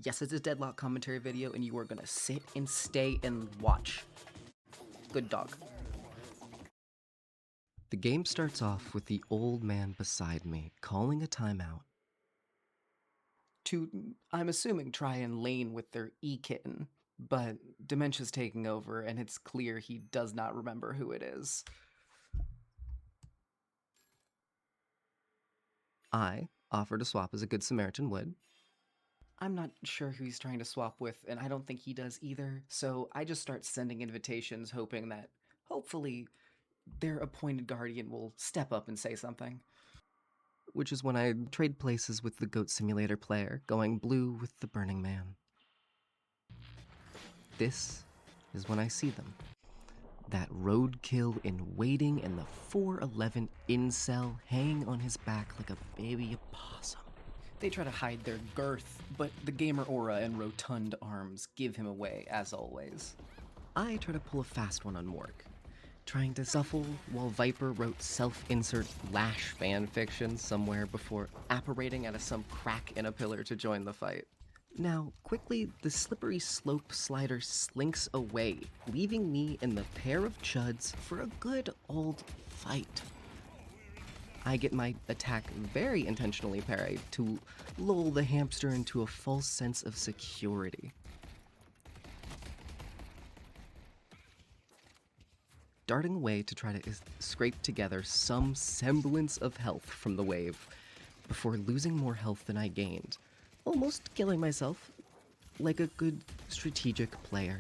Yes, it's a Deadlock commentary video, and you are gonna sit and stay and watch. Good dog. The game starts off with the old man beside me calling a timeout. To, I'm assuming, try and lane with their E-kitten, but dementia's taking over, and it's clear he does not remember who it is. I offer to swap as a good Samaritan would. I'm not sure who he's trying to swap with, and I don't think he does either, so I just start sending invitations, hoping that, hopefully, their appointed guardian will step up and say something. Which is when I trade places with the Goat Simulator player, going blue with the Burning Man. This is when I see them. That roadkill in waiting and the 4'11 incel hanging on his back like a baby opossum. They try to hide their girth, but the gamer aura and rotund arms give him away, as always. I try to pull a fast one on Morg, trying to shuffle while Viper wrote self-insert Lash fanfiction somewhere before apparating out of some crack in a pillar to join the fight. Now, quickly, the slippery slope slider slinks away, leaving me and the pair of chuds for a good old fight. I get my attack very intentionally parried to lull the hamster into a false sense of security. Darting away to try to scrape together some semblance of health from the wave before losing more health than I gained, almost killing myself like a good strategic player.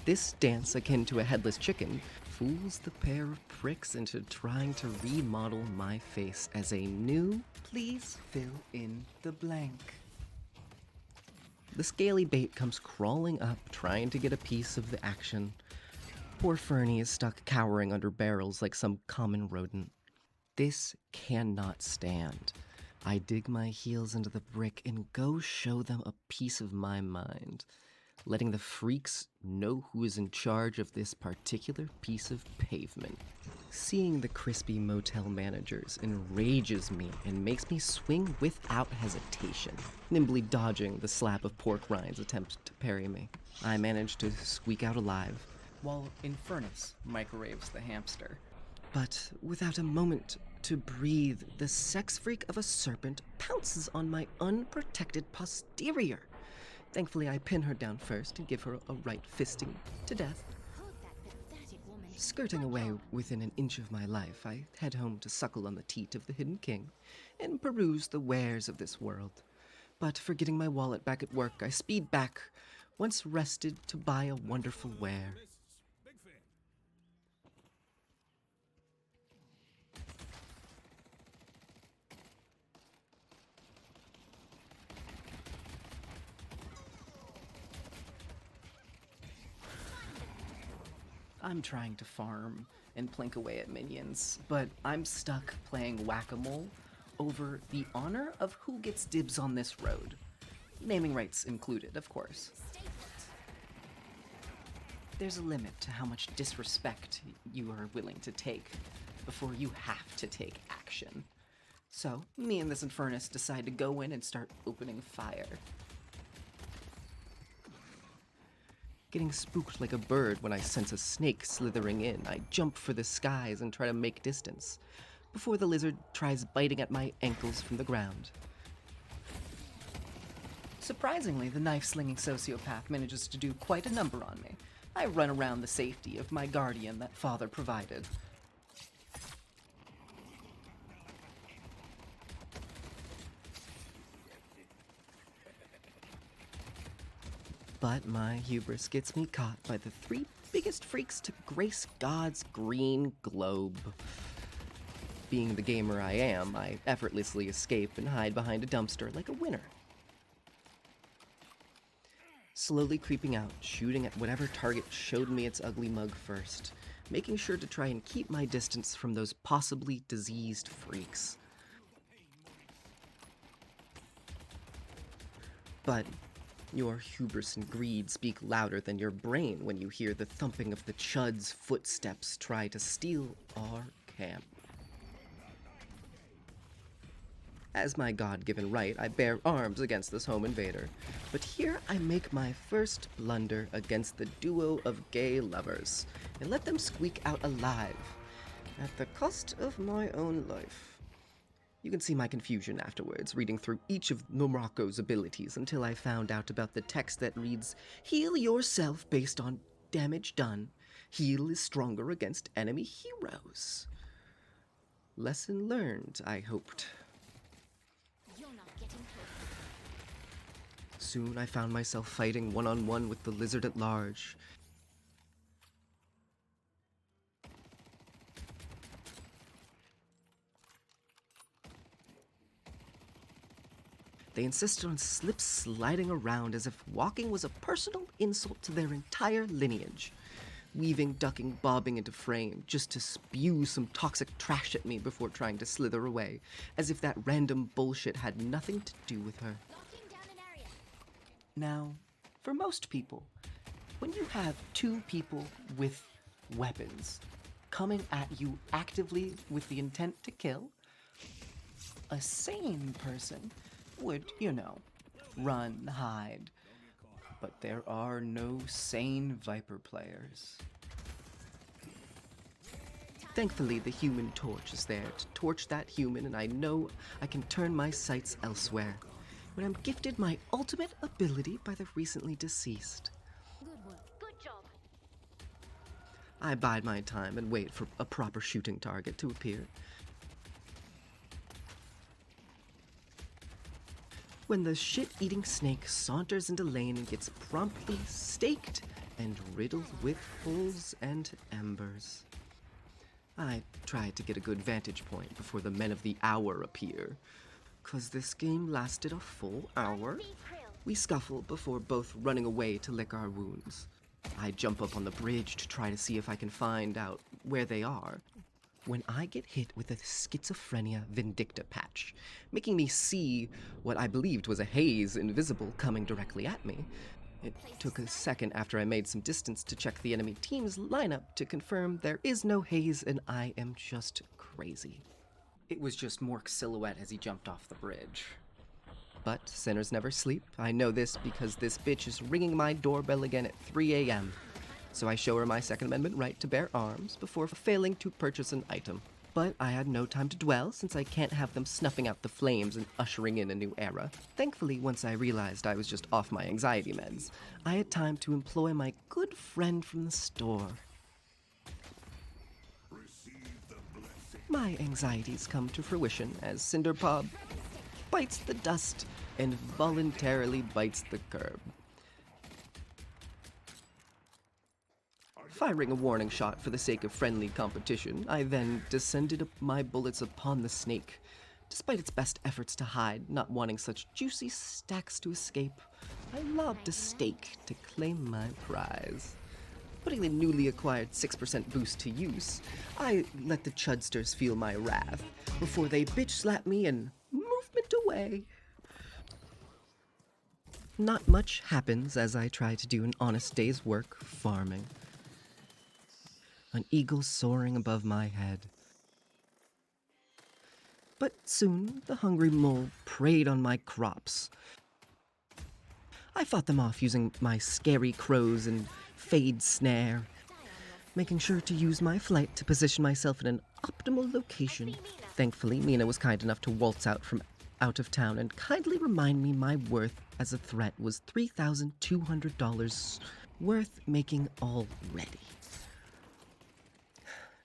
This dance, akin to a headless chicken, fools the pair of pricks into trying to remodel my face as a new, Please fill in the blank. The scaly bait comes crawling up, trying to get a piece of the action. Poor Fernie is stuck cowering under barrels like some common rodent. This cannot stand. I dig my heels into the brick and go show them a piece of my mind, letting the freaks know who is in charge of this particular piece of pavement. Seeing the crispy motel managers enrages me and makes me swing without hesitation, nimbly dodging the slap of pork rinds attempt to parry me. I manage to squeak out alive, While Infernus microwaves the hamster. but without a moment to breathe, the sex freak of a serpent pounces on my unprotected posterior. Thankfully, I pin her down first and give her a right fisting to death. Skirting away within an inch of my life, I head home to suckle on the teat of the Hidden King and peruse the wares of this world. But forgetting my wallet back at work, I speed back, once rested, to buy a wonderful ware. I'm trying to farm and plink away at minions, but I'm stuck playing whack-a-mole over the honor of who gets dibs on this road. Naming rights included, of course. There's a limit to how much disrespect you are willing to take before you have to take action. So, me and this Infernus decide to go in and start opening fire. Getting spooked like a bird when I sense a snake slithering in, I jump for the skies and try to make distance, before the lizard tries biting at my ankles from the ground. Surprisingly, the knife-slinging sociopath manages to do quite a number on me. I run around the safety of my guardian that father provided. But my hubris gets me caught by the three biggest freaks to grace God's green globe. Being the gamer I am, I effortlessly escape and hide behind a dumpster like a winner. Slowly creeping out, shooting at whatever target showed me its ugly mug first, making sure to try and keep my distance from those possibly diseased freaks. But your hubris and greed speak louder than your brain when you hear the thumping of the chud's footsteps try to steal our camp. As my God-given right, I bear arms against this home invader. But here I make my first blunder against the duo of gay lovers, and let them squeak out alive, at the cost of my own life. You can see my confusion afterwards, reading through each of Norocco's abilities until I found out about the text that reads, "Heal yourself based on damage done. Heal is stronger against enemy heroes." Lesson learned, I hoped. Soon I found myself fighting one-on-one with the lizard at large. They insisted on slip-sliding around as if walking was a personal insult to their entire lineage. Weaving, ducking, bobbing into frame, just to spew some toxic trash at me before trying to slither away, as if that random bullshit had nothing to do with her. Now, for most people, when you have two people with weapons coming at you actively with the intent to kill, a sane person would, run, hide. But there are no sane Viper players. Thankfully, the human torch is there to torch that human, and I know I can turn my sights elsewhere when I'm gifted my ultimate ability by the recently deceased. Good job. I bide my time and wait for a proper shooting target to appear. When the shit-eating snake saunters into lane and gets promptly staked and riddled with holes and embers. I try to get a good vantage point before the men of the hour appear, 'cause this game lasted a full hour. We scuffle before both running away to lick our wounds. I jump up on the bridge to try to see if I can find out where they are, when I get hit with a schizophrenia vindicta patch, making me see what I believed was a haze invisible coming directly at me. It took a second after I made some distance to check the enemy team's lineup to confirm there is no haze and I am just crazy. It was just Mork's silhouette as he jumped off the bridge. But sinners never sleep. I know this because this bitch is ringing my doorbell again at 3 a.m. So I show her my Second Amendment right to bear arms before failing to purchase an item. But I had no time to dwell, since I can't have them snuffing out the flames and ushering in a new era. Thankfully, once I realized I was just off my anxiety meds, I had time to employ my good friend from the store. My anxieties come to fruition as Cinderpaw bites the dust and voluntarily bites the curb. Firing a warning shot for the sake of friendly competition, I then descended my bullets upon the snake. Despite its best efforts to hide, not wanting such juicy stacks to escape, I lobbed a stake to claim my prize. Putting the newly acquired 6% boost to use, I let the chudsters feel my wrath before they bitch slap me and movement away. Not much happens as I try to do an honest day's work farming. An eagle soaring above my head. But soon the hungry mole preyed on my crops. I fought them off using my scary crows and fade snare, making sure to use my flight to position myself in an optimal location. Thankfully, Mina was kind enough to waltz out from out of town and kindly remind me my worth as a threat was $3,200 worth making already.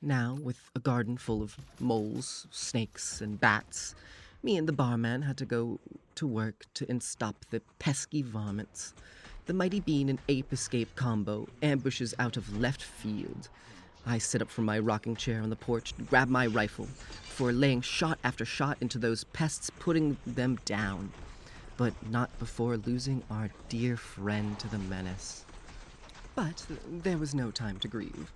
Now, with a garden full of moles, snakes, and bats, me and the barman had to go to work to unstop the pesky varmints. The Mighty Bean and Ape Escape combo ambushes out of left field. I sit up from my rocking chair on the porch and grab my rifle before laying shot after shot into those pests, putting them down. But not before losing our dear friend to the menace. But there was no time to grieve.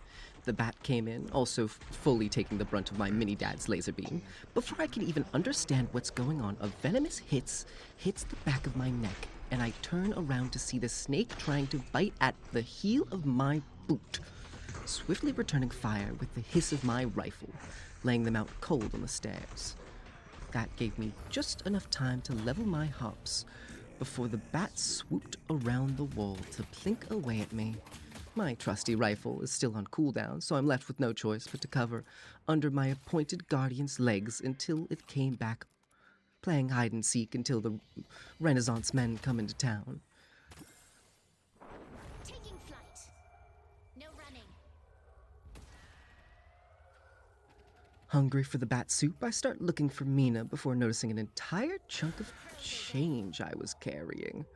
The bat came in, also fully taking the brunt of my mini-dad's laser beam. Before I can even understand what's going on, a venomous hits the back of my neck, and I turn around to see the snake trying to bite at the heel of my boot, swiftly returning fire with the hiss of my rifle, laying them out cold on the stairs. That gave me just enough time to level my hops before the bat swooped around the wall to plink away at me. My trusty rifle is still on cooldown, so I'm left with no choice but to cover under my appointed guardian's legs until it came back, playing hide and seek until the Renaissance men come into town. Taking flight. No running. Hungry for the bat soup, I start looking for Mina before noticing an entire chunk of change I was carrying.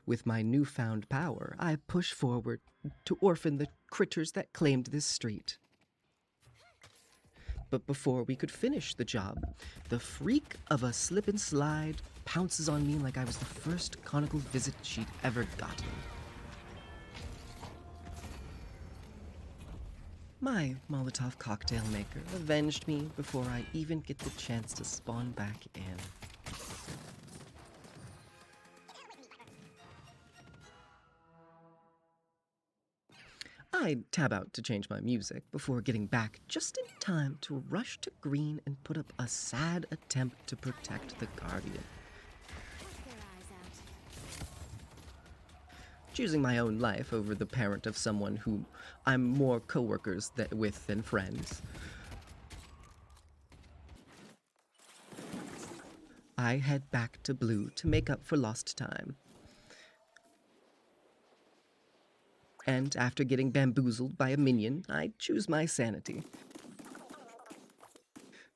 With my newfound power, I push forward to orphan the critters that claimed this street. But before we could finish the job, the freak of a slip and slide pounces on me like I was the first conical visit she'd ever gotten. My Molotov cocktail maker avenged me before I even get the chance to spawn back in. I tab out to change my music before getting back just in time to rush to green and put up a sad attempt to protect the Guardian. Keep their eyes out. Choosing my own life over the parent of someone who I'm more co-workers with than friends. I head back to blue to make up for lost time. And after getting bamboozled by a minion, I choose my sanity.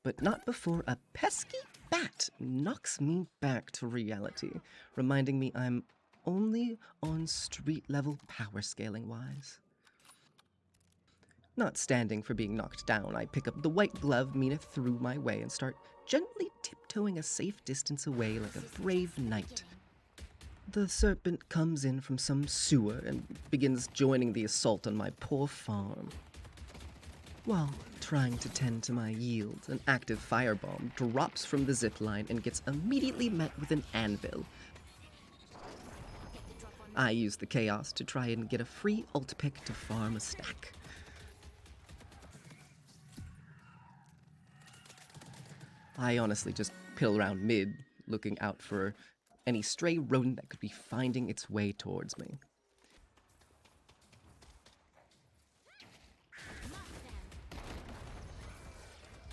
But not before a pesky bat knocks me back to reality, reminding me I'm only on street level power scaling wise. Not standing for being knocked down, I pick up the white glove Mina threw my way and start gently tiptoeing a safe distance away like a brave knight. The serpent comes in from some sewer and begins joining the assault on my poor farm. While trying to tend to my yield, an active firebomb drops from the zipline and gets immediately met with an anvil. I use the chaos to try and get a free ult pick to farm a stack. I honestly just pill around mid, looking out for any stray rodent that could be finding its way towards me.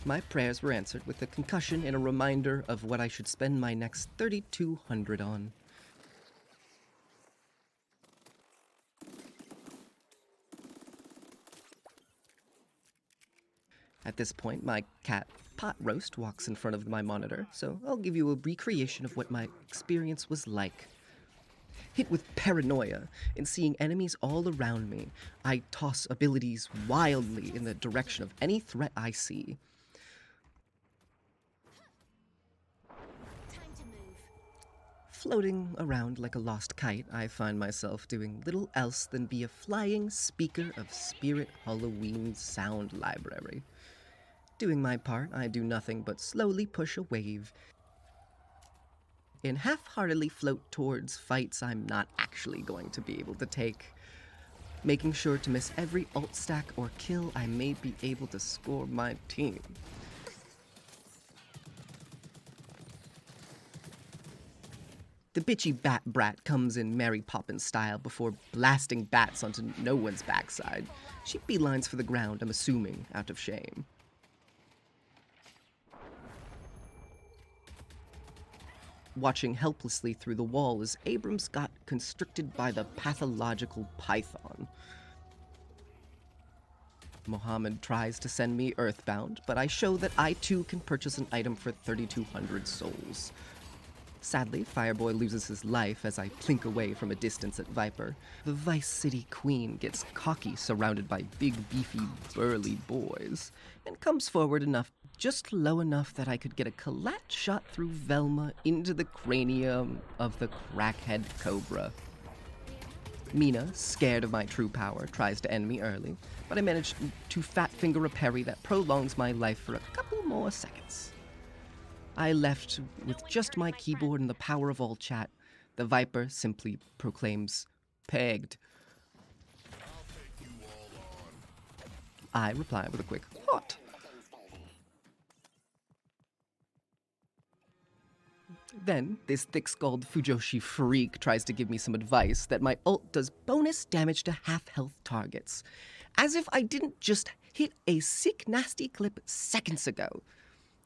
My prayers were answered with a concussion and a reminder of what I should spend my next 3,200 on. At this point, my cat, Pot Roast, walks in front of my monitor, so I'll give you a recreation of what my experience was like. Hit with paranoia and seeing enemies all around me, I toss abilities wildly in the direction of any threat I see. Time to move. Floating around like a lost kite, I find myself doing little else than be a flying speaker of Spirit Halloween sound library. Doing my part, I do nothing but slowly push a wave and half-heartedly float towards fights I'm not actually going to be able to take, making sure to miss every ult stack or kill I may be able to score my team. The bitchy bat brat comes in Mary Poppins style before blasting bats onto no one's backside. She beelines for the ground, I'm assuming, out of shame. Watching helplessly through the wall as Abrams got constricted by the pathological python. Mohammed tries to send me earthbound, but I show that I too can purchase an item for 3,200 souls. Sadly, Fireboy loses his life as I plink away from a distance at Viper. The Vice City Queen gets cocky surrounded by big, beefy, burly boys, and comes forward enough, just low enough that I could get a collat shot through Velma into the cranium of the crackhead Cobra. Mina, scared of my true power, tries to end me early, but I managed to fat finger a parry that prolongs my life for a couple more seconds. I left with just my keyboard and the power of all chat. The Viper simply proclaims, "Pegged." I reply with a quick, what? Then, this thick-skulled Fujoshi freak tries to give me some advice that my ult does bonus damage to half-health targets. As if I didn't just hit a sick, nasty clip seconds ago.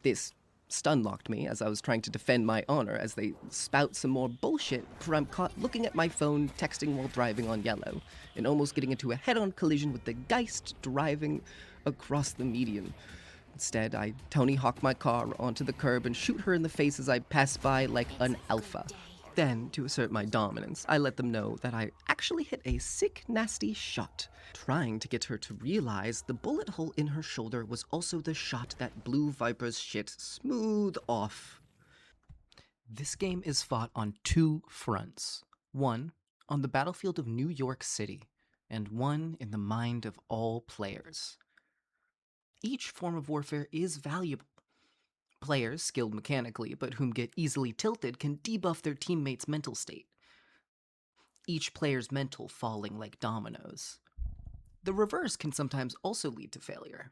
This stun-locked me as I was trying to defend my honor as they spout some more bullshit, for I'm caught looking at my phone, texting while driving on yellow, and almost getting into a head-on collision with the Geist driving across the median. Instead, I Tony Hawk my car onto the curb and shoot her in the face as I pass by like an alpha. Then, to assert my dominance, I let them know that I actually hit a sick, nasty shot, trying to get her to realize the bullet hole in her shoulder was also the shot that blew Viper's shit smooth off. This game is fought on two fronts. One, on the battlefield of New York City, and one in the mind of all players. Each form of warfare is valuable. Players skilled mechanically, but whom get easily tilted, can debuff their teammates' mental state. Each player's mental falling like dominoes. The reverse can sometimes also lead to failure.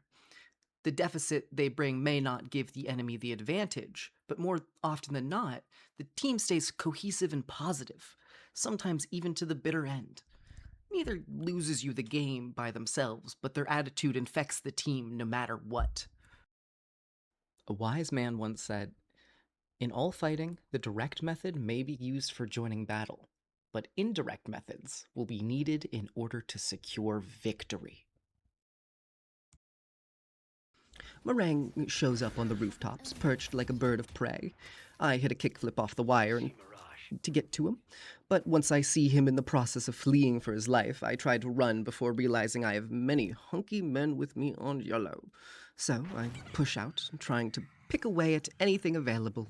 The deficit they bring may not give the enemy the advantage, but more often than not, the team stays cohesive and positive, sometimes even to the bitter end. Neither loses you the game by themselves, but their attitude infects the team no matter what. A wise man once said, "In all fighting, the direct method may be used for joining battle, but indirect methods will be needed in order to secure victory." Meringue shows up on the rooftops, perched like a bird of prey. I hit a kickflip off the wire to get to him, but once I see him in the process of fleeing for his life, I try to run before realizing I have many hunky men with me on yellow. So I push out, trying to pick away at anything available,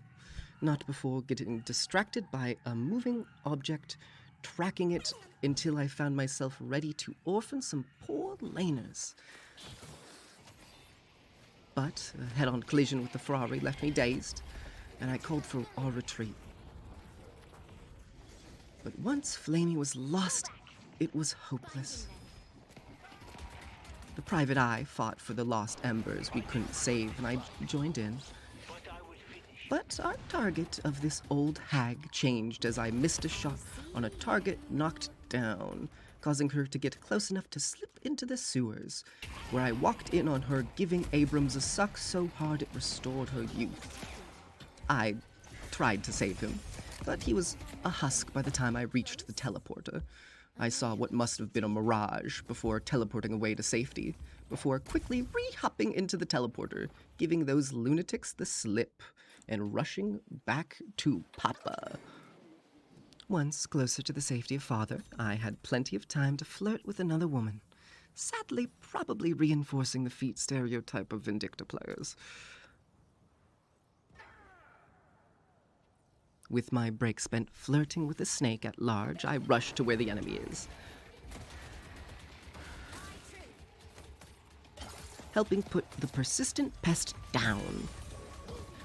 not before getting distracted by a moving object, tracking it until I found myself ready to orphan some poor laners. But a head-on collision with the Ferrari left me dazed, and I called for our retreat. But once Flamey was lost, it was hopeless. The private eye fought for the lost embers we couldn't save, and I joined in. But our target of this old hag changed as I missed a shot on a target knocked down, causing her to get close enough to slip into the sewers, where I walked in on her giving Abrams a suck so hard it restored her youth. I tried to save him, but he was a husk by the time I reached the teleporter. I saw what must have been a mirage before teleporting away to safety, before quickly re-hopping into the teleporter, giving those lunatics the slip, and rushing back to Papa. Once closer to the safety of Father, I had plenty of time to flirt with another woman, sadly probably reinforcing the feat stereotype of Vindicta players. With my break spent flirting with the snake at large, I rush to where the enemy is, helping put the persistent pest down,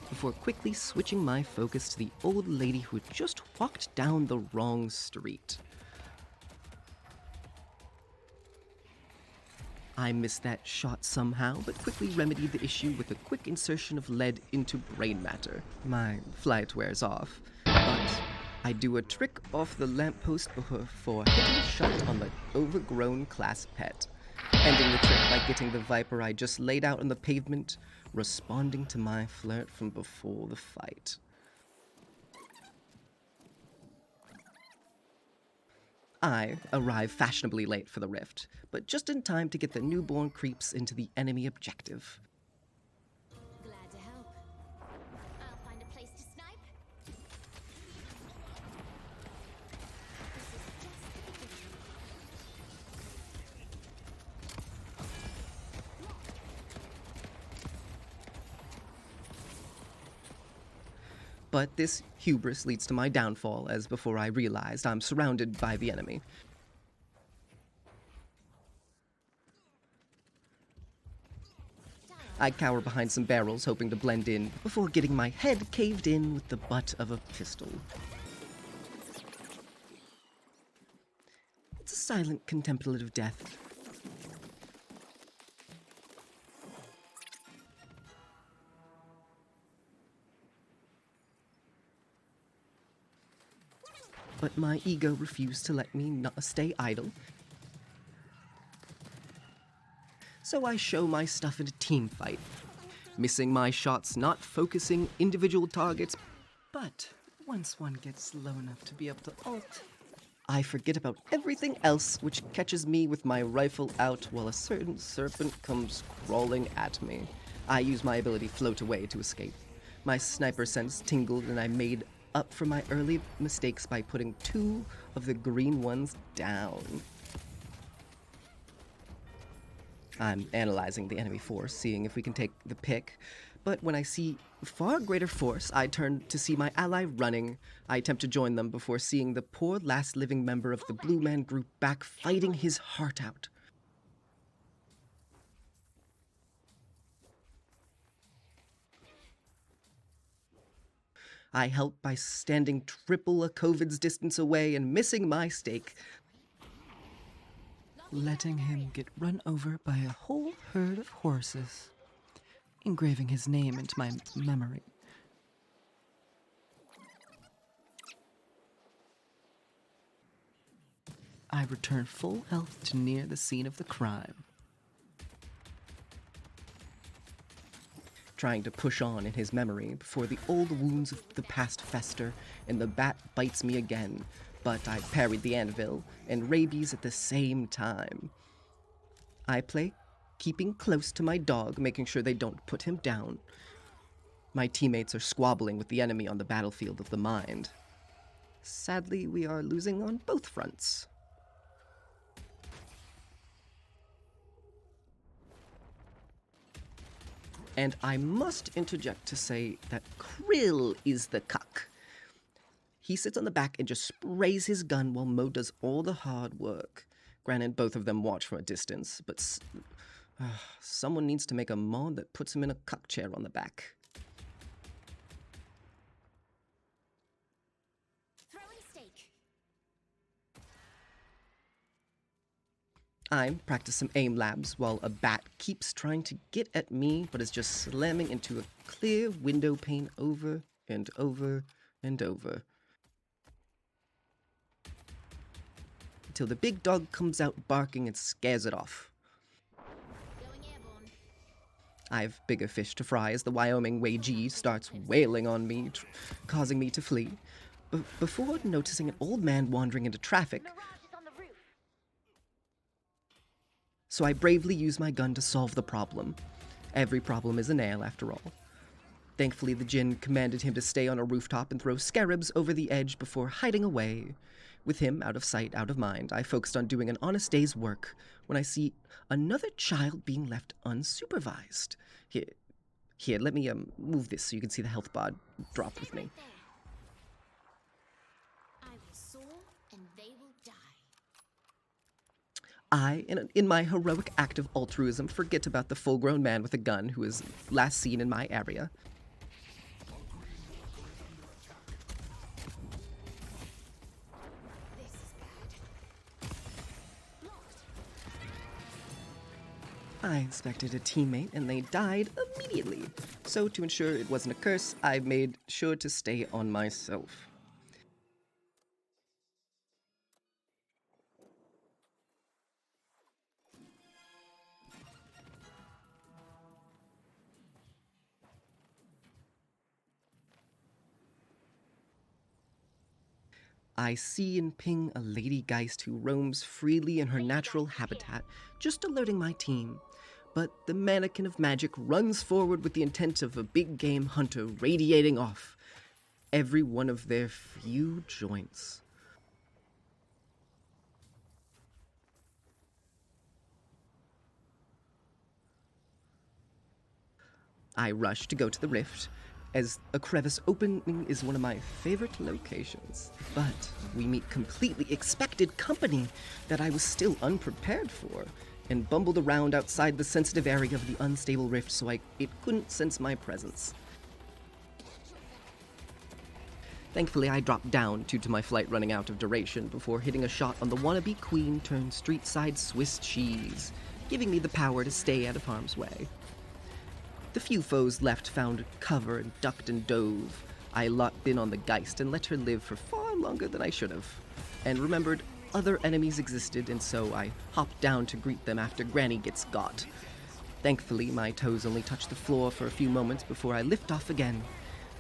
before quickly switching my focus to the old lady who had just walked down the wrong street. I missed that shot somehow, but quickly remedied the issue with a quick insertion of lead into brain matter. My flight wears off, but I do a trick off the lamppost before hitting a shot on the overgrown class pet, ending the trick by getting the Viper I just laid out on the pavement, responding to my flirt from before the fight. I arrive fashionably late for the rift, but just in time to get the newborn creeps into the enemy objective. Glad to help. I'll find a place to snipe. This is just the beginning. But this hubris leads to my downfall, as before I realized I'm surrounded by the enemy. I cower behind some barrels, hoping to blend in, before getting my head caved in with the butt of a pistol. It's a silent, contemplative death. but my ego refused to let me not stay idle. So I show my stuff in a team fight, missing my shots, not focusing individual targets, But once one gets low enough to be able to ult, I forget about everything else, which catches me with my rifle out while a certain serpent comes crawling at me. I use my ability Float Away to escape. My sniper sense tingled, and I made up for my early mistakes by putting 2 of the green ones down. I'm analyzing the enemy force, seeing if we can take the pick, but when I see far greater force, I turn to see my ally running. I attempt to join them before seeing the poor last living member of the Blue Man group back fighting his heart out. I help by standing triple a COVID's distance away and missing my stake. letting him get run over by a whole herd of horses, engraving his name into my memory. I return full health to near the scene of the crime. Trying to push on in his memory before the old wounds of the past fester and the bat bites me again, but I parried the anvil and rabies at the same time. I play keeping close to my dog, making sure they don't put him down. My teammates are squabbling with the enemy on the battlefield of the mind. Sadly, we are losing on both fronts. And I must interject to say that Krill is the cuck. He sits on the back and just sprays his gun while Mo does all the hard work. Granted, both of them watch from a distance, but someone needs to make a mod that puts him in a cuck chair on the back. Throwing stake. I'm practicing aim labs while a bat keeps trying to get at me, but is just slamming into a clear window pane over and over and over. Until the big dog comes out barking and scares it off. Going airborne. I have bigger fish to fry as the Wyoming Weijie starts wailing on me, causing me to flee. Before noticing an old man wandering into traffic, Mirage is on the roof. so I bravely use my gun to solve the problem. Every problem is a nail, after all. Thankfully, the Jinn commanded him to stay on a rooftop and throw scarabs over the edge before hiding away. With him out of sight, out of mind, I focused on doing an honest day's work when I see another child being left unsupervised. Here, let me move this so you can see the health bar drop with me. There. I will soar and they will die. I, in my heroic act of altruism, forget about the full-grown man with a gun who is last seen in my area. This is bad. Blocked. I inspected a teammate and they died immediately. So to ensure it wasn't a curse, I made sure to stay on myself. I see and ping a lady geist who roams freely in her natural habitat, just alerting my team. But the mannequin of magic runs forward with the intent of a big game hunter radiating off every one of their few joints. I rush to go to the rift, as a crevice opening is one of my favorite locations. But we meet completely expected company that I was still unprepared for, and bumbled around outside the sensitive area of the unstable rift so it couldn't sense my presence. Thankfully, I dropped down due to my flight running out of duration before hitting a shot on the wannabe queen turned street-side Swiss cheese, giving me the power to stay out of harm's way. The few foes left found cover and ducked and dove. I locked in on the Geist and let her live for far longer than I should have, and remembered other enemies existed, and so I hopped down to greet them after Granny gets got. Thankfully, my toes only touch the floor for a few moments before I lift off again,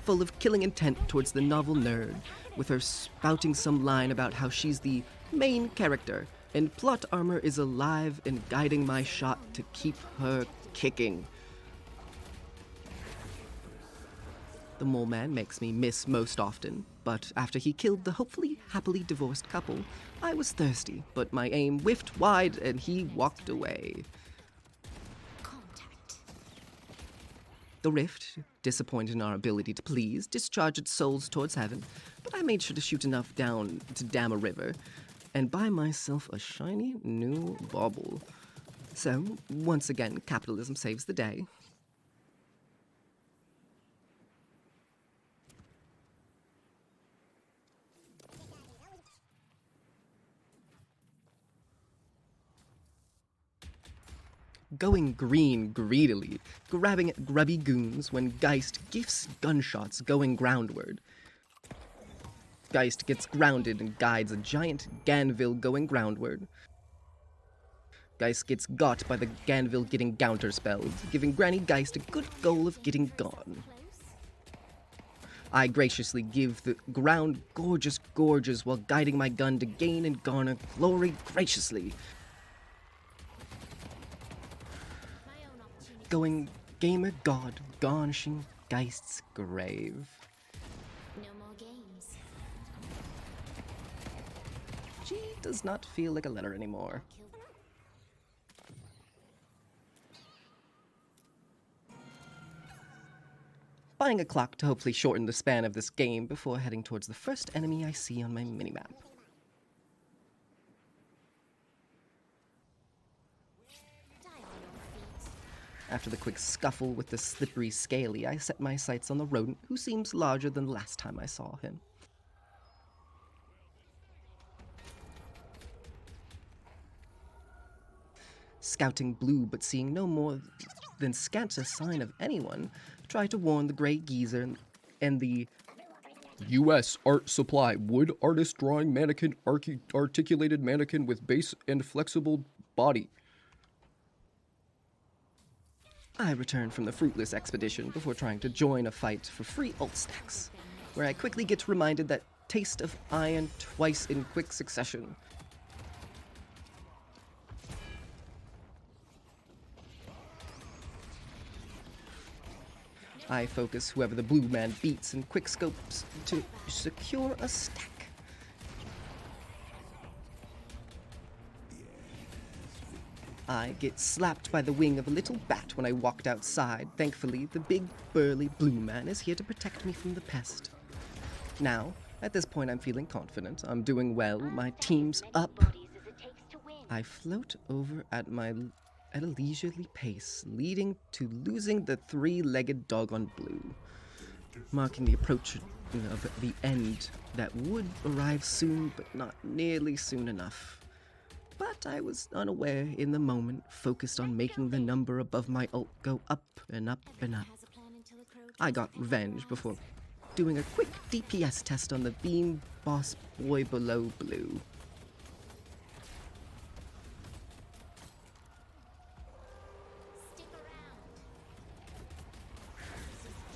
full of killing intent towards the novel nerd, with her spouting some line about how she's the main character, and plot armor is alive and guiding my shot to keep her kicking. The mole man makes me miss most often, but after he killed the hopefully happily divorced couple, I was thirsty, but my aim whiffed wide and he walked away. Contact. The rift, disappointed in our ability to please, discharged its souls towards heaven, but I made sure to shoot enough down to dam a river, and buy myself a shiny new bauble. So, once again, capitalism saves the day. Going green greedily, grabbing at grubby goons when Geist gifts gunshots going groundward. Geist gets grounded and guides a giant Ganville going groundward. Geist gets got by the Ganville getting counterspelled, giving Granny Geist a good goal of getting gone. I graciously give the ground gorges while guiding my gun to gain and garner glory graciously. Going gamer god garnishing Geist's grave. No more games. G does not feel like a letter anymore. Kill. Buying a clock to hopefully shorten the span of this game before heading towards the first enemy I see on my minimap. Die on your feet. After the quick scuffle with the slippery Scaly, I set my sights on the rodent, who seems larger than the last time I saw him. Scouting blue, but seeing no more than scant a sign of anyone, try to warn the gray geezer and the U.S. Art Supply Wood Artist Drawing Mannequin Articulated Mannequin with Base and Flexible Body. I return from the fruitless expedition before trying to join a fight for free ult stacks, where I quickly get reminded that taste of iron twice in quick succession. I focus whoever the blue man beats and quick scopes to secure a stack. I get slapped by the wing of a little bat when I walked outside. Thankfully, the big, burly blue man is here to protect me from the pest. Now, at this point, I'm feeling confident. I'm doing well. My team's up. I float over at a leisurely pace, leading to losing the three-legged dog on blue, marking the approach of the end that would arrive soon, but not nearly soon enough. But I was unaware in the moment, focused on making the number above my ult go up and up and up. Has a plan until the crow I got revenge before doing a quick DPS test on the beam boss boy below blue. stick around. This is just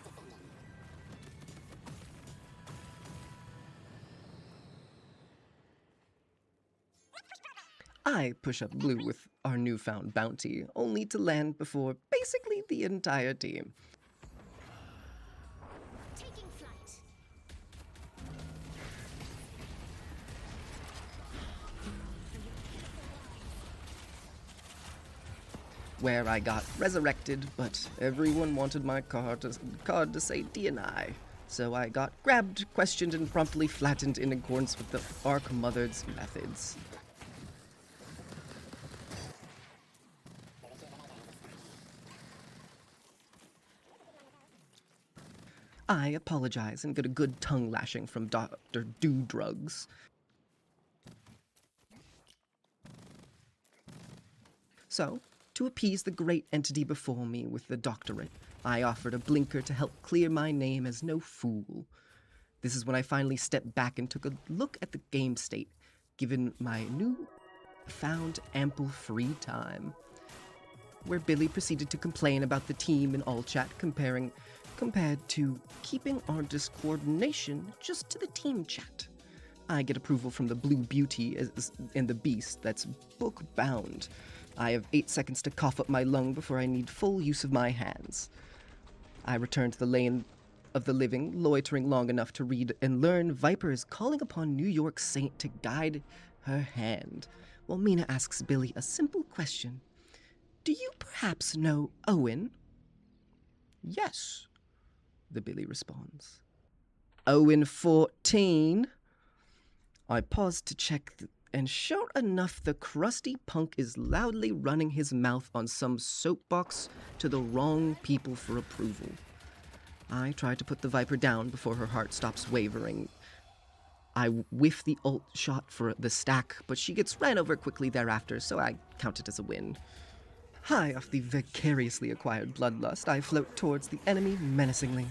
the beginning. I push up blue with our newfound bounty, only to land before basically the entire team. Taking flight. Where I got resurrected, but everyone wanted my card to say DNI. So I got grabbed, questioned, and promptly flattened in accordance with the Arc Mother's methods. I apologize and get a good tongue lashing from Dr. Do-Drugs. So, to appease the great entity before me with the doctorate, I offered a blinker to help clear my name as no fool. This is when I finally stepped back and took a look at the game state, given my new found ample free time, where Billy proceeded to complain about the team in all chat compared to keeping our discoordination just to the team chat. I get approval from the Blue Beauty and the Beast that's book bound. I have 8 seconds to cough up my lung before I need full use of my hands. I return to the lane of the living, loitering long enough to read and learn Viper is calling upon New York Saint to guide her hand, while Mina asks Billy a simple question. Do you perhaps know Owen? Yes, the Billy responds. Owen 14? I pause to check, and sure enough, the crusty punk is loudly running his mouth on some soapbox to the wrong people for approval. I try to put the Viper down before her heart stops wavering. I whiff the ult shot for the stack, but she gets ran over quickly thereafter, so I count it as a win. High off the vicariously acquired bloodlust, I float towards the enemy menacingly.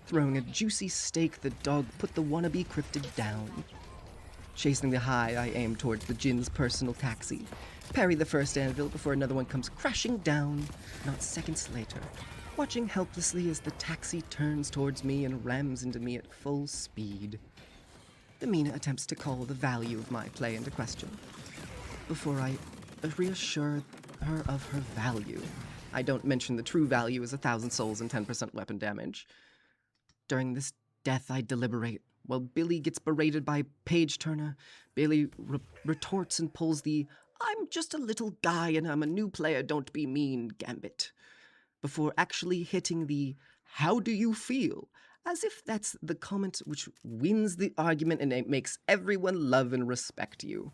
Throwing a juicy steak, the dog put the wannabe cryptid down. Chasing the high, I aim towards the Jin's personal taxi. Parry the first anvil before another one comes crashing down, not seconds later, watching helplessly as the taxi turns towards me and rams into me at full speed. The Mina attempts to call the value of my play into question, before I reassure her of her value. I don't mention the true value is 1,000 souls and 10% weapon damage. During this death, I deliberate. While Billy gets berated by Page Turner, Billy retorts and pulls the "I'm just a little guy and I'm a new player, don't be mean" gambit, before actually hitting the "How do you feel?" as if that's the comment which wins the argument and it makes everyone love and respect you.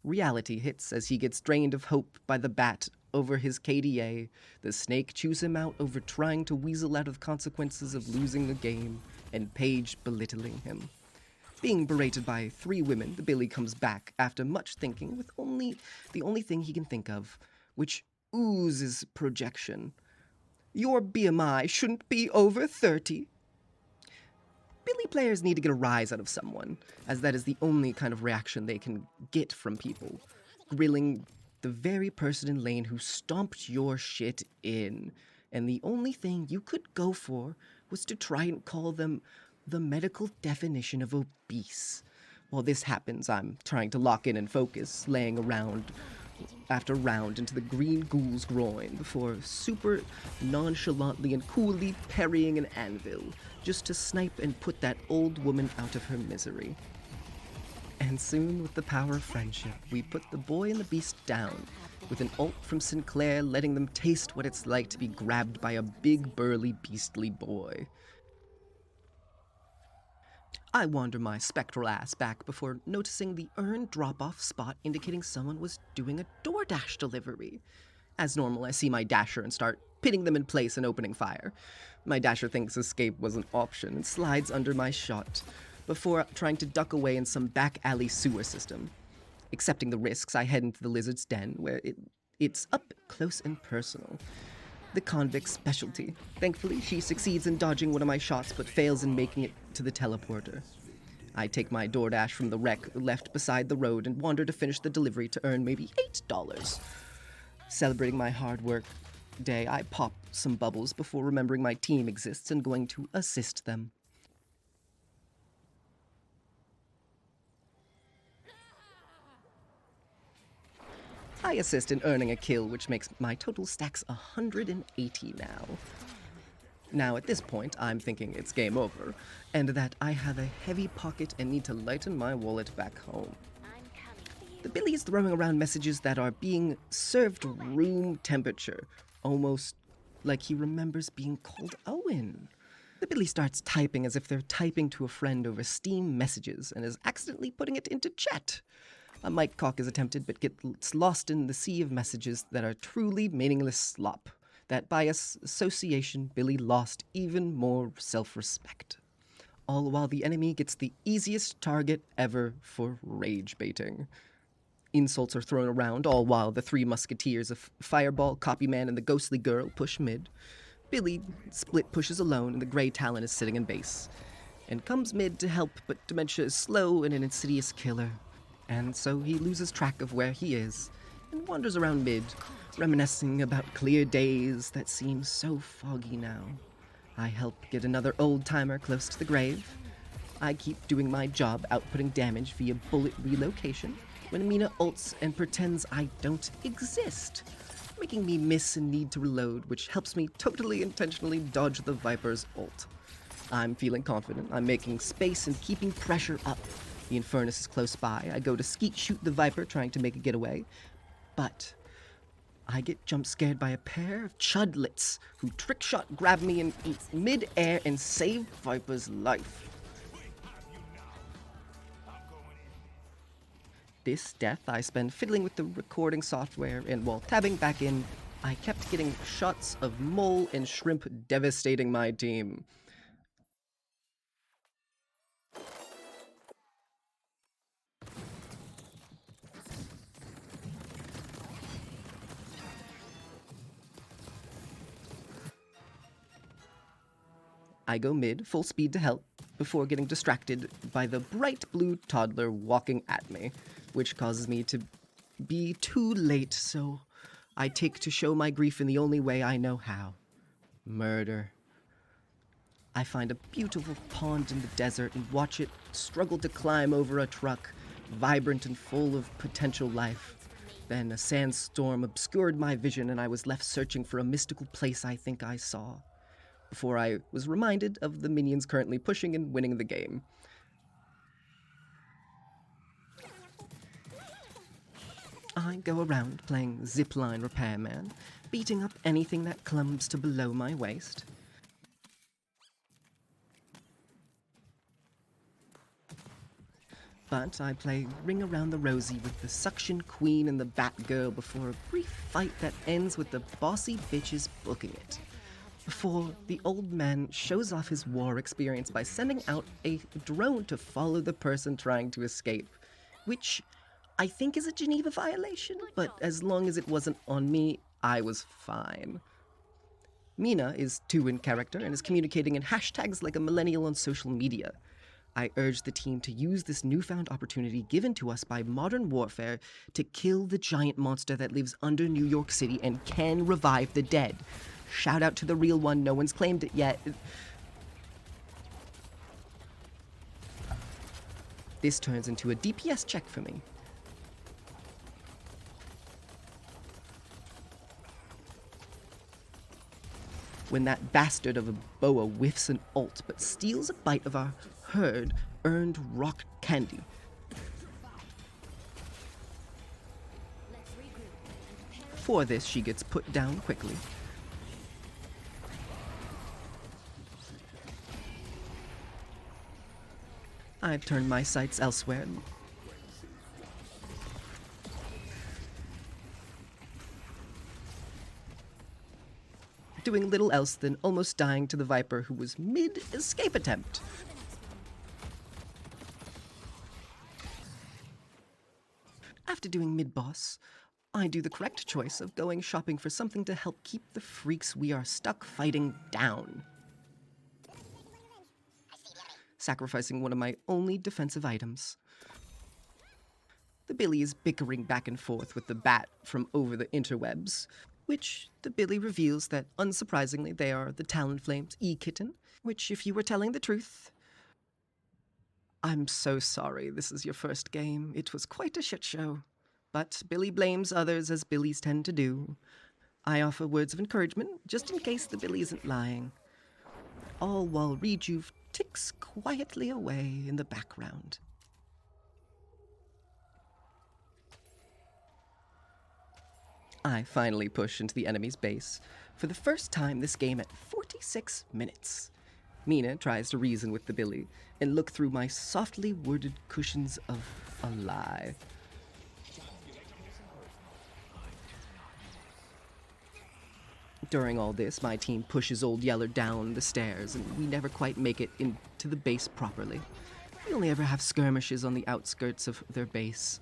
Reality hits as he gets drained of hope by the bat over his KDA. The snake chews him out over trying to weasel out of consequences of losing the game, and Paige belittling him. Being berated by 3 women, the Billy comes back after much thinking with the only thing he can think of, which oozes projection. Your BMI shouldn't be over 30. Billy players need to get a rise out of someone, as that is the only kind of reaction they can get from people. Grilling the very person in lane who stomped your shit in, and the only thing you could go for was to try and call them the medical definition of obese. While this happens, I'm trying to lock in and focus, laying around after round into the green ghoul's groin before super nonchalantly and coolly parrying an anvil, just to snipe and put that old woman out of her misery. And soon, with the power of friendship, we put the boy and the beast down, with an ult from Sinclair letting them taste what it's like to be grabbed by a big, burly, beastly boy. I wander my spectral ass back before noticing the urn drop-off spot indicating someone was doing a DoorDash delivery. As normal, I see my dasher and start pinning them in place and opening fire. My dasher thinks escape was an option and slides under my shot, before trying to duck away in some back alley sewer system. Accepting the risks, I head into the lizard's den, where it's up close and personal. The convict's specialty. Thankfully, she succeeds in dodging one of my shots, but fails in making it to the teleporter. I take my DoorDash from the wreck left beside the road and wander to finish the delivery to earn maybe $8. Celebrating my hard work day, I pop some bubbles before remembering my team exists and going to assist them. I assist in earning a kill, which makes my total stacks 180 now. Now, at this point, I'm thinking it's game over, and that I have a heavy pocket and need to lighten my wallet back home. The Billy is throwing around messages that are being served room temperature, almost like he remembers being called Owen. The Billy starts typing as if they're typing to a friend over Steam messages and is accidentally putting it into chat. A mic cock is attempted but gets lost in the sea of messages that are truly meaningless slop, that by association Billy lost even more self-respect. All while the enemy gets the easiest target ever for rage baiting. Insults are thrown around, all while the 3 musketeers of Fireball, Copyman, and the ghostly girl push mid. Billy split pushes alone, and the Grey Talon is sitting in base, and comes mid to help, but Dementia is slow and an insidious killer, and so he loses track of where he is, and wanders around mid, reminiscing about clear days that seem so foggy now. I help get another old-timer close to the grave. I keep doing my job outputting damage via bullet relocation, when Mina ults and pretends I don't exist, making me miss and need to reload, which helps me totally intentionally dodge the Viper's ult. I'm feeling confident, I'm making space and keeping pressure up. The Infernus is close by, I go to skeet shoot the Viper trying to make a getaway, but I get jump scared by a pair of chudlets who trickshot grab me in mid-air and save Viper's life. This death I spend fiddling with the recording software, and while tabbing back in, I kept getting shots of mole and shrimp devastating my team. I go mid, full speed to help, before getting distracted by the bright blue toddler walking at me, which causes me to be too late, so I take to show my grief in the only way I know how. Murder. I find a beautiful pond in the desert and watch it struggle to climb over a truck, vibrant and full of potential life. Then a sandstorm obscured my vision and I was left searching for a mystical place I think I saw, before I was reminded of the minions currently pushing and winning the game. I go around playing zipline repairman, beating up anything that clumps to below my waist. But I play Ring Around the Rosie with the Suction Queen and the Batgirl before a brief fight that ends with the bossy bitches booking it. Before the old man shows off his war experience by sending out a drone to follow the person trying to escape, which I think is a Geneva violation, but as long as it wasn't on me, I was fine. Mina is 2 in character and is communicating in hashtags like a millennial on social media. I urge the team to use this newfound opportunity given to us by modern warfare to kill the giant monster that lives under New York City and can revive the dead. Shout out to the real one, no one's claimed it yet. This turns into a DPS check for me. When that bastard of a boa whiffs an ult but steals a bite of our herd-earned rock candy. For this, she gets put down quickly. I've turned my sights elsewhere. Doing little else than almost dying to the Viper who was mid-escape attempt. After doing mid-boss, I do the correct choice of going shopping for something to help keep the freaks we are stuck fighting down. Sacrificing one of my only defensive items. The Billy is bickering back and forth with the bat from over the interwebs, which the Billy reveals that, unsurprisingly, they are the Talonflame's E-Kitten, which, if you were telling the truth, I'm so sorry this is your first game. It was quite a shit show. But Billy blames others, as Billies tend to do. I offer words of encouragement, just in case the Billy isn't lying. All while Rejuve ticks quietly away in the background. I finally push into the enemy's base, for the first time this game at 46 minutes. Mina tries to reason with the Billy, and look through my softly worded cushions of a lie. During all this, my team pushes Old Yeller down the stairs, and we never quite make it into the base properly. We only ever have skirmishes on the outskirts of their base.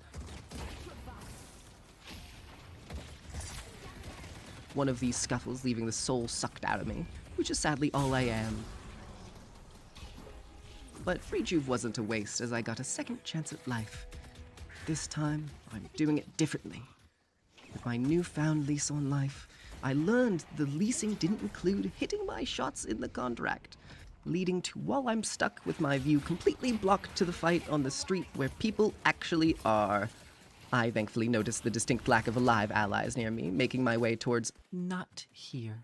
One of these scuffles leaving the soul sucked out of me, which is sadly all I am. But Rejuve wasn't a waste, as I got a second chance at life. This time, I'm doing it differently. With my newfound lease on life, I learned the leasing didn't include hitting my shots in the contract, leading to while I'm stuck with my view completely blocked to the fight on the street where people actually are. I thankfully noticed the distinct lack of alive allies near me, making my way towards Not here.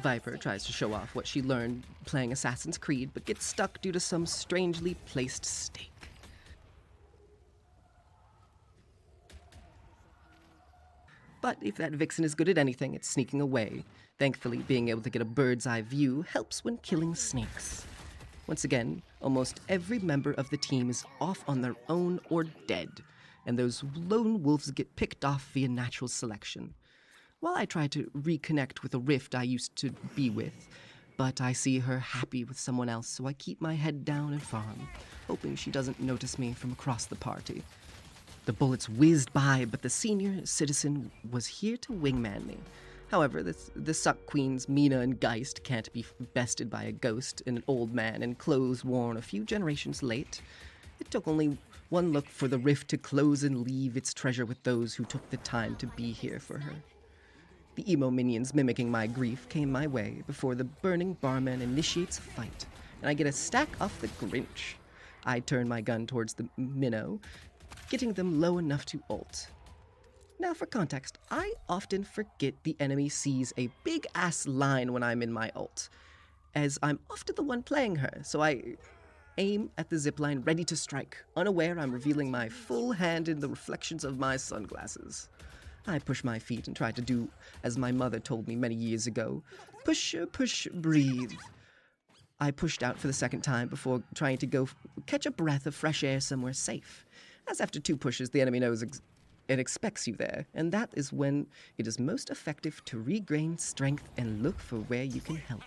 Viper tries to show off what she learned playing Assassin's Creed, but gets stuck due to some strangely placed stake. But if that vixen is good at anything, it's sneaking away. Thankfully, being able to get a bird's eye view helps when killing snakes. Once again, almost every member of the team is off on their own or dead, and those lone wolves get picked off via natural selection. While I try to reconnect with a rift I used to be with, but I see her happy with someone else, so I keep my head down and farm, hoping she doesn't notice me from across the party. The bullets whizzed by, but the senior citizen was here to wingman me. However, the Suck Queens Mina and Geist can't be bested by a ghost and an old man in clothes worn a few generations late. It took only one look for the rift to close and leave its treasure with those who took the time to be here for her. The emo minions mimicking my grief came my way before the burning barman initiates a fight, and I get a stack off the Grinch. I turn my gun towards the minnow, getting them low enough to ult. Now for context, I often forget the enemy sees a big-ass line when I'm in my ult, as I'm often the one playing her, so I aim at the zipline ready to strike, unaware I'm revealing my full hand in the reflections of my sunglasses. I push my feet and try to do as my mother told me many years ago. Push, push, breathe. I pushed out for the second time before trying to go catch a breath of fresh air somewhere safe, as after 2 pushes the enemy knows it expects you there, and that is when it is most effective to regain strength and look for where you can help.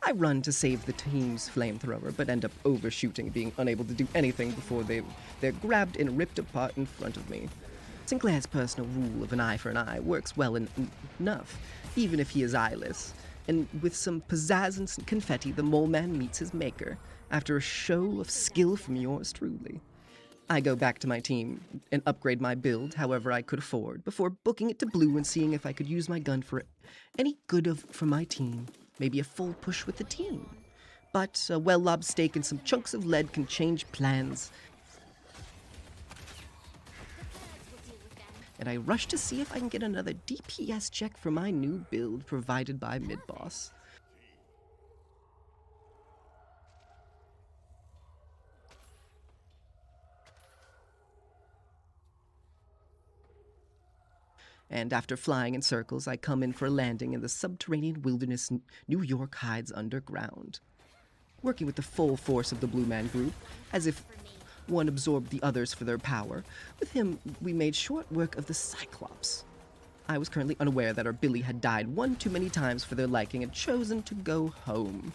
I run to save the team's flamethrower, but end up overshooting, being unable to do anything before they're grabbed and ripped apart in front of me. Sinclair's personal rule of an eye for an eye works well enough, even if he is eyeless, and with some pizzazz and confetti, the mole man meets his maker, after a show of skill from yours truly. I go back to my team and upgrade my build however I could afford, before booking it to blue and seeing if I could use my gun for any good for my team, maybe a full push with the team. But a well-lobbed steak and some chunks of lead can change plans, and I rush to see if I can get another DPS check for my new build provided by Midboss. And after flying in circles, I come in for a landing in the subterranean wilderness New York hides underground. Working with the full force of the Blue Man Group, as if one absorbed the others for their power, with him we made short work of the Cyclops. I was currently unaware that our Billy had died one too many times for their liking and chosen to go home.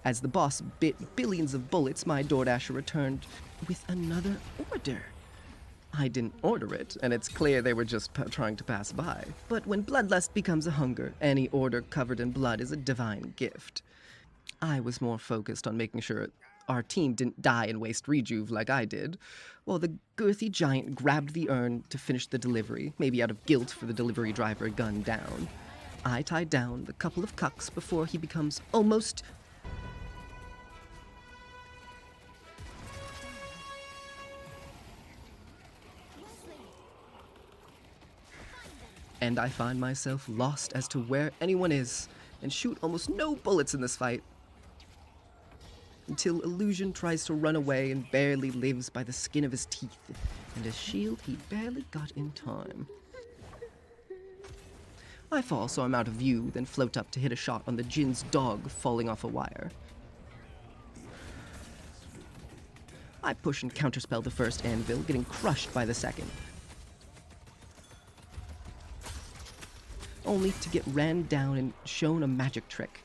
As the boss bit billions of bullets, my DoorDasher returned with another order. I didn't order it, and it's clear they were just trying to pass by. But when bloodlust becomes a hunger, any order covered in blood is a divine gift. I was more focused on making sure our team didn't die and waste rejuve like I did, while the girthy giant grabbed the urn to finish the delivery, maybe out of guilt for the delivery driver gunned down. I tied down the couple of cucks before he becomes almost... And I find myself lost as to where anyone is, and shoot almost no bullets in this fight, until Illusion tries to run away and barely lives by the skin of his teeth, and a shield he barely got in time. I fall so I'm out of view, then float up to hit a shot on the Jin's dog falling off a wire. I push and counterspell the first anvil, getting crushed by the second, only to get ran down and shown a magic trick.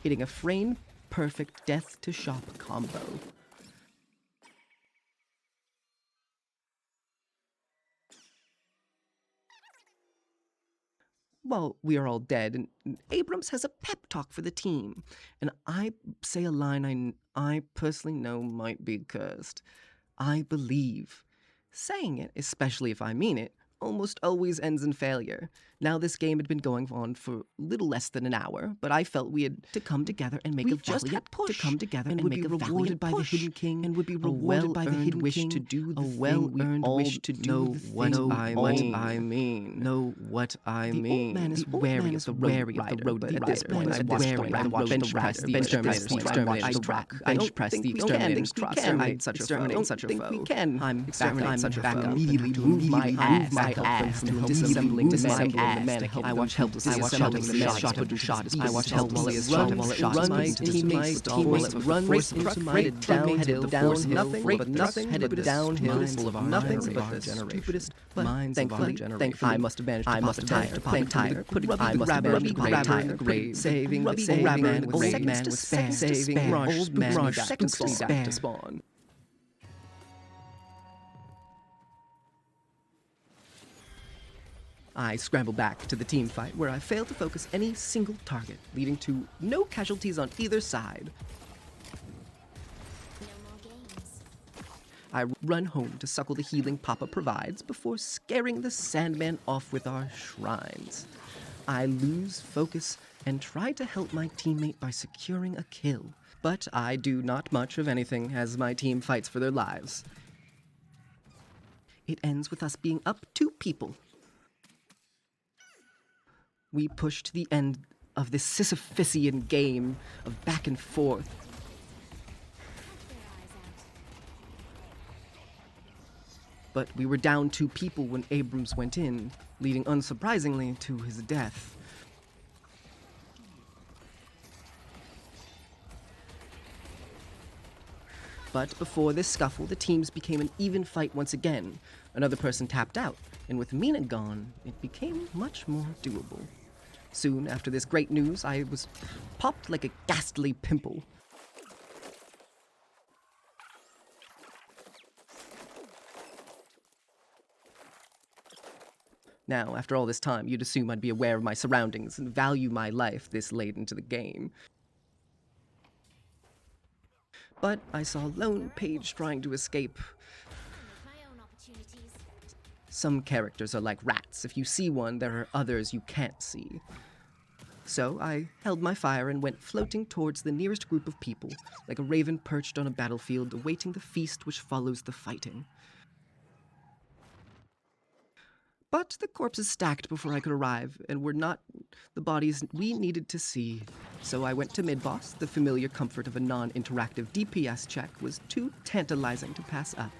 Hitting a frame perfect death-to-shop combo. Well, we are all dead, and Abrams has a pep talk for the team. And I say a line I personally know might be cursed. I believe. Saying it, especially if I mean it, almost always ends in failure. Now, this game had been going on for little less than an hour, but I felt we had to come together and make a valiant push. To come together and make a valiant push. And would be rewarded by the Hidden King. And would be rewarded by the Hidden Wish to do the thing we all wish to do. Know what I mean. Know what I mean. The old man is wary of the road rider, but at this point, I watched bench press the exterminator's truck. Bench press the exterminator's truck. Exterminate such a foe. We can. I'm back immediately to move my ass to disassembling the mannequin. I watch helplessly assembling the mannequin. I watch helplessly assembling the mannequin. My teammates runs into my downhill, nothing but downhill, full of our nothing but the stupidest. But thankfully, I must have managed to pop a tire. I must have managed to pop a tire. Saving man with seconds to spare. Saving old man seconds to spawn. I scramble back to the team fight, where I fail to focus any single target, leading to no casualties on either side. No more games. I run home to suckle the healing Papa provides before scaring the Sandman off with our shrines. I lose focus and try to help my teammate by securing a kill, but I do not much of anything as my team fights for their lives. It ends with us being up 2 people. We push to the end of this Sisyphusian game of back and forth. Their eyes out. But we were down 2 people when Abrams went in, leading unsurprisingly to his death. But before this scuffle, the teams became an even fight once again. Another person tapped out, and with Mina gone, it became much more doable. Soon after this great news, I was popped like a ghastly pimple. Now, after all this time, you'd assume I'd be aware of my surroundings and value my life this late into the game. But I saw Lone Page trying to escape. My own opportunities. Some characters are like rats. If you see one, there are others you can't see. So I held my fire and went floating towards the nearest group of people, like a raven perched on a battlefield awaiting the feast which follows the fighting. But the corpses stacked before I could arrive, and were not the bodies we needed to see. So I went to mid-boss. The familiar comfort of a non-interactive DPS check was too tantalizing to pass up.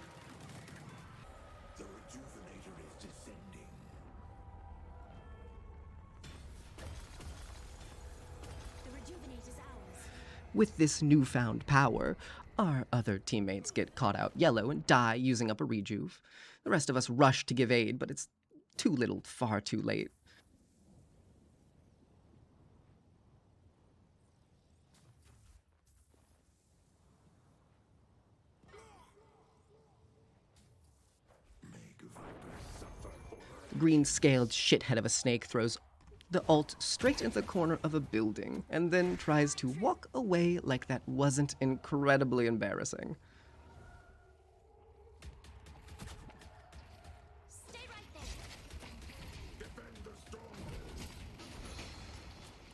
The rejuvenator's ours. With this newfound power, our other teammates get caught out yellow and die using up a rejuve. The rest of us rush to give aid, but it's too little, far too late. The green-scaled shithead of a snake throws the ult straight into the corner of a building, and then tries to walk away like that wasn't incredibly embarrassing. Stay right there.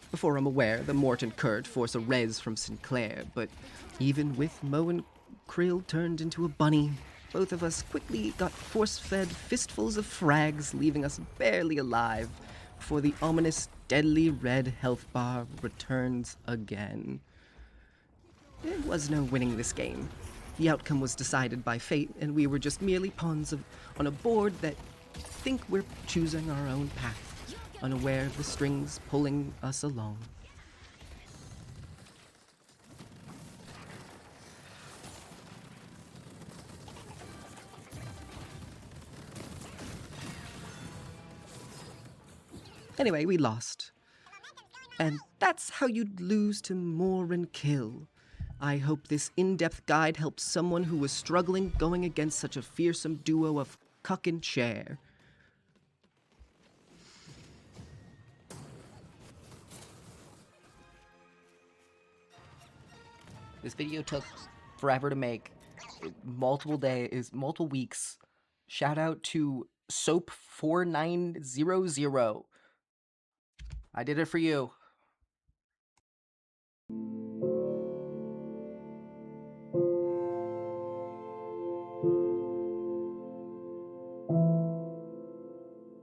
Before I'm aware, the Mort and Kurt force a res from Sinclair, but even with Mo and Krill turned into a bunny, both of us quickly got force-fed fistfuls of frags, leaving us barely alive, before the ominous, deadly red health bar returns again. There was no winning this game. The outcome was decided by fate, and we were just merely pawns on a board that think we're choosing our own path, unaware of the strings pulling us along. Anyway, we lost. And that's how you'd lose to Mo and Krill. I hope this in-depth guide helps someone who was struggling going against such a fearsome duo of cuck and chair. This video took forever to make, multiple days, multiple weeks. Shout out to Soap4900. I did it for you.